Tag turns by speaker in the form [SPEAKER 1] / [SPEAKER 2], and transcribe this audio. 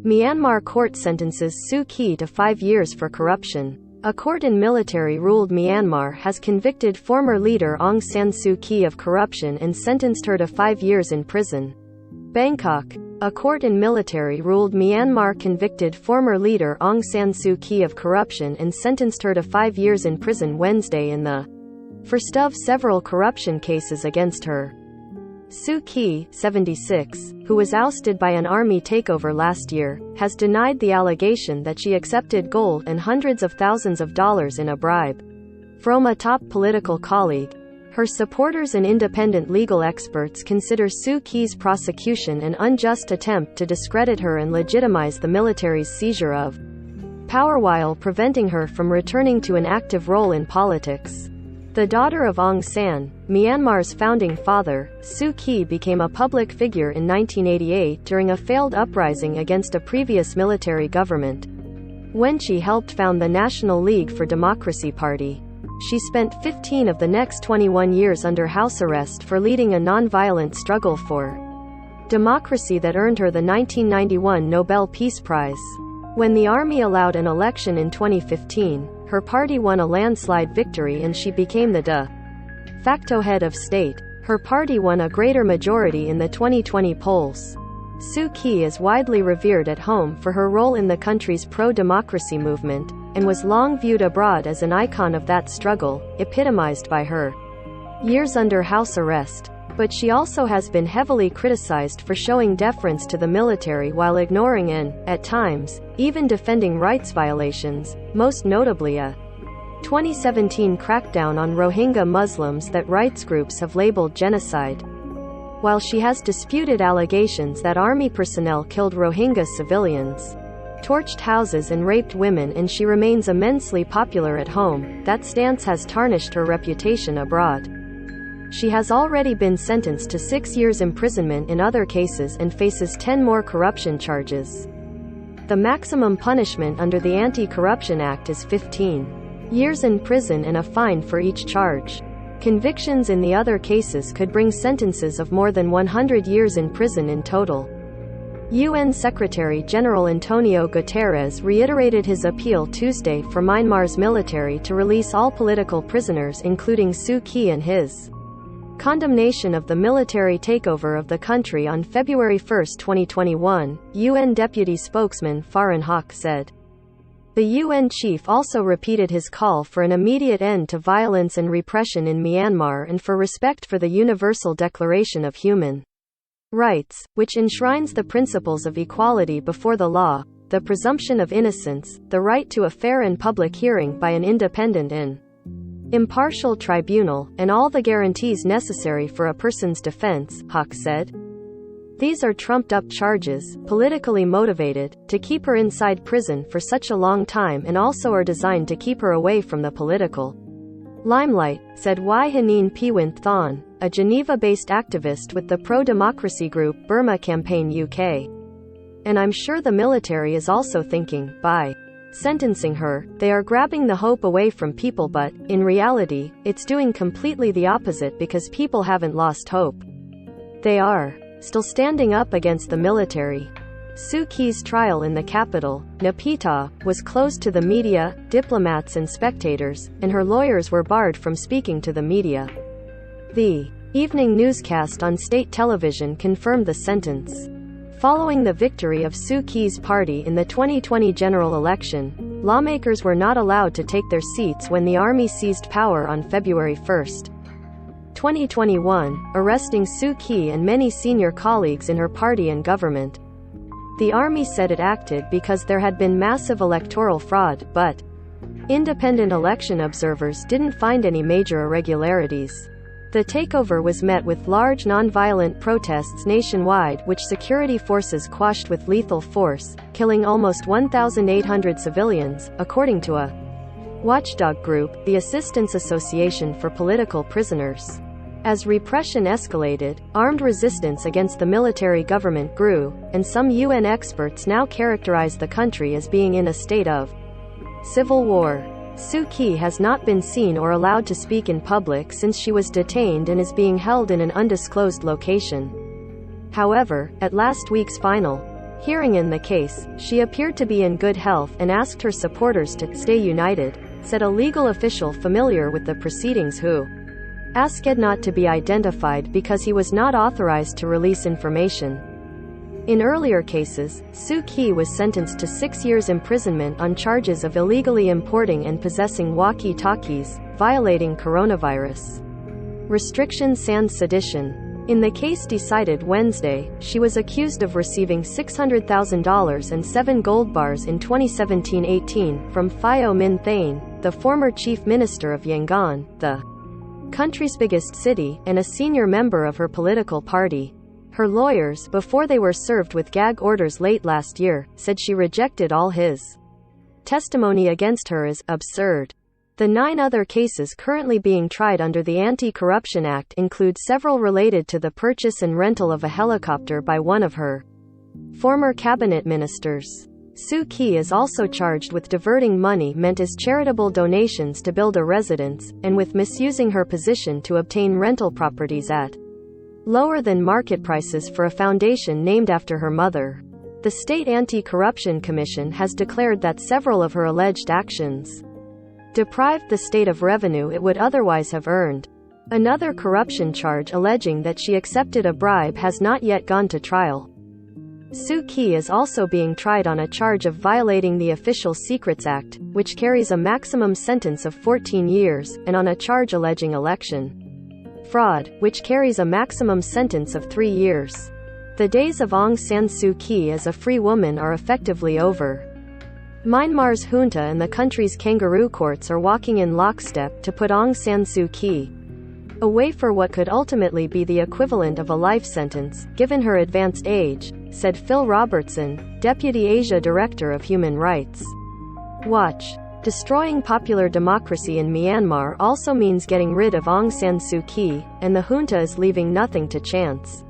[SPEAKER 1] Myanmar court sentences Suu Kyi to 5 years for corruption. A court in military-ruled Myanmar has convicted former leader Aung San Suu Kyi of corruption and sentenced her to 5 years in prison. Bangkok. A court in military-ruled Myanmar convicted former leader Aung San Suu Kyi of corruption and sentenced her to 5 years in prison Wednesday in the first of several corruption cases against her. Suu Kyi, 76, who was ousted by an army takeover last year, has denied the allegation that she accepted gold and hundreds of thousands of dollars in a bribe from a top political colleague. Her supporters and independent legal experts consider Suu Kyi's prosecution an unjust attempt to discredit her and legitimize the military's seizure of power while preventing her from returning to an active role in politics. The daughter of Aung San, Myanmar's founding father, Suu Kyi became a public figure in 1988 during a failed uprising against a previous military government, when she helped found the National League for Democracy Party. She spent 15 of the next 21 years under house arrest for leading a non-violent struggle for democracy that earned her the 1991 Nobel Peace Prize. When the army allowed an election in 2015, her party won a landslide victory and she became the de facto head of state. Her party won a greater majority in the 2020 polls. Suu Kyi is widely revered at home for her role in the country's pro-democracy movement, and was long viewed abroad as an icon of that struggle, epitomized by her years under house arrest. But she also has been heavily criticized for showing deference to the military while ignoring and, at times, even defending rights violations, most notably a 2017 crackdown on Rohingya Muslims that rights groups have labeled genocide. While she has disputed allegations that army personnel killed Rohingya civilians, torched houses and raped women, and she remains immensely popular at home, that stance has tarnished her reputation abroad. She has already been sentenced to 6 years imprisonment in other cases and faces 10 more corruption charges. The maximum punishment under the Anti-Corruption Act is 15 years in prison and a fine for each charge. Convictions in the other cases could bring sentences of more than 100 years in prison in total. UN Secretary-General Antonio Guterres reiterated his appeal Tuesday for Myanmar's military to release all political prisoners including Suu Kyi and his condemnation of the military takeover of the country on February 1, 2021, UN Deputy Spokesman Farhan Haq said. The UN chief also repeated his call for an immediate end to violence and repression in Myanmar and for respect for the Universal Declaration of Human Rights, which enshrines the principles of equality before the law, the presumption of innocence, the right to a fair and public hearing by an independent and impartial tribunal, and all the guarantees necessary for a person's defense, Haq said. These are trumped-up charges, politically motivated, to keep her inside prison for such a long time, and also are designed to keep her away from the political limelight, said Y. Haneen Piwint Thon, a Geneva-based activist with the pro-democracy group Burma Campaign UK. And I'm sure the military is also thinking, by sentencing her, they are grabbing the hope away from people, but, in reality, it's doing completely the opposite because people haven't lost hope. They are still standing up against the military. Suu Kyi's trial in the capital, Naypyidaw, was closed to the media, diplomats and spectators, and her lawyers were barred from speaking to the media. The evening newscast on state television confirmed the sentence. Following the victory of Suu Kyi's party in the 2020 general election, lawmakers were not allowed to take their seats when the army seized power on February 1, 2021, arresting Suu Kyi and many senior colleagues in her party and government. The army said it acted because there had been massive electoral fraud, but independent election observers didn't find any major irregularities. The takeover was met with large non-violent protests nationwide, which security forces quashed with lethal force, killing almost 1,800 civilians, according to a watchdog group, the Assistance Association for Political Prisoners. As repression escalated, armed resistance against the military government grew, and some UN experts now characterize the country as being in a state of civil war. Suu Kyi has not been seen or allowed to speak in public since she was detained and is being held in an undisclosed location. However, at last week's final Hearing in the case, she appeared to be in good health and asked her supporters to stay united, said a legal official familiar with the proceedings who asked not to be identified because he was not authorized to release information. In earlier cases, Suu Kyi was sentenced to 6 years imprisonment on charges of illegally importing and possessing walkie-talkies, violating coronavirus restrictions and sedition. In the case decided Wednesday, she was accused of receiving $600,000 and 7 gold bars in 2017-18 from Phyo Minh Thein, the former chief minister of Yangon, the country's biggest city, and a senior member of her political party. Her lawyers, before they were served with gag orders late last year, said she rejected all his testimony against her as absurd. The 9 other cases currently being tried under the Anti-Corruption Act include several related to the purchase and rental of a helicopter by one of her former cabinet ministers. Suu Kyi is also charged with diverting money meant as charitable donations to build a residence, and with misusing her position to obtain rental properties at lower than market prices for a foundation named after her mother. The State Anti-Corruption Commission has declared that several of her alleged actions deprived the state of revenue it would otherwise have earned. Another corruption charge alleging that she accepted a bribe has not yet gone to trial. Suu Kyi is also being tried on a charge of violating the Official Secrets Act, which carries a maximum sentence of 14 years, and on a charge alleging election fraud, which carries a maximum sentence of 3 years. The days of Aung San Suu Kyi as a free woman are effectively over. Myanmar's junta and the country's kangaroo courts are walking in lockstep to put Aung San Suu Kyi away for what could ultimately be the equivalent of a life sentence, given her advanced age, said Phil Robertson, Deputy Asia Director of Human Rights Watch. Destroying popular democracy in Myanmar also means getting rid of Aung San Suu Kyi, and the junta is leaving nothing to chance.